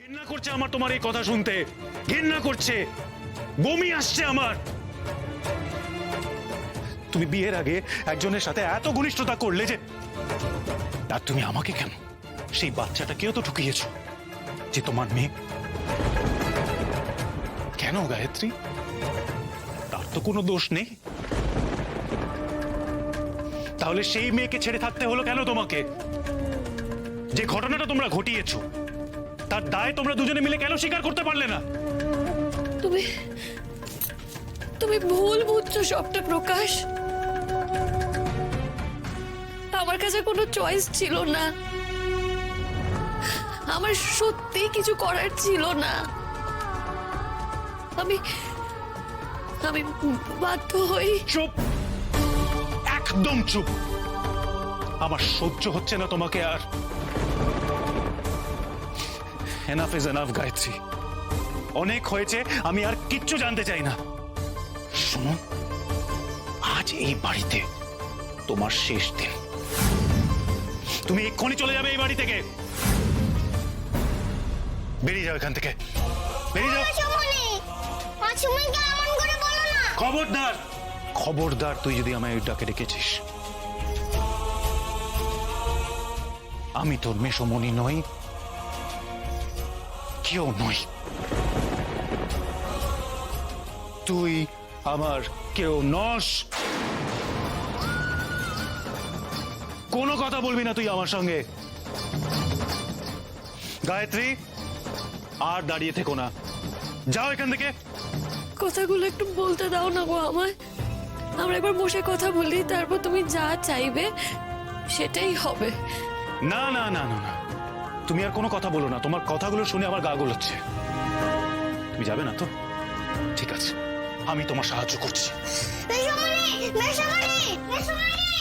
ঘৃণা করছে আমার তোমার এই কথা শুনতে, ঘৃণা করছে, বমি আসছে আমার। তুমি বিয়ের আগে একজনের সাথে এত ঘনিষ্ঠতা করলে যে, আর তুমি আমাকে কেন, সেই বাচ্চাটাকেও তো ঠকিয়েছো যে তোমার মেয়ে। কেন গায়ত্রী? তার তো কোনো দোষ নেই, তাহলে সেই মেয়েকে ছেড়ে থাকতে হলো কেন তোমাকে? যে ঘটনাটা তোমরা ঘটিয়েছো তার দায় তোমরা দুজনে মিলে কেন স্বীকার করতে পারলে না? তুমি তুমি ভুল বুঝছো সবটা প্রকাশ। আমার কাছে কোনো চয়েস ছিল না, আমার সত্যি কিছু করার ছিল না। আমি আমি বাধ্য হই। চুপ, একদম চুপ। আমার সহ্য হচ্ছে না তোমাকে আর। এনাফ ইজ এনাফ গায়ত্রী, অনেক হয়েছে, আমি আর কিচ্ছু জানতে চাই না। শোনো, আজ এই বাড়িতে তোমার শেষ দিন। তুমি এক্ষুনি চলে যাবে এই বাড়ি থেকে। বেরিয়ে যাও এখান থেকে, বেরিয়ে যাও। খবরদার, খবরদার, তুই যদি আমায় ডাকে ডেকেছিস। আমি তোর মেসমণি নই, কেউ নই। তুই আমার কেউ নস। কোনো কথা বলবি না তুই আমার সঙ্গে। গায়ত্রী, আর দাঁড়িয়ে থেকো না, যাও এখান থেকে। কথাগুলো একটু বলতে দাও না গো আমায়। আমরা একবার বসে কথা বলি, তারপর তুমি যা চাইবে সেটাই হবে। না না না না না, তুমি আর কোনো কথা বলো না। তোমার কথাগুলো শুনে আমার গা গোলাচ্ছে। তুমি যাবে না তো? ঠিক আছে, আমি তোমার সাহায্য করছি। মেসমণি, মেসমণি, মেসমণি।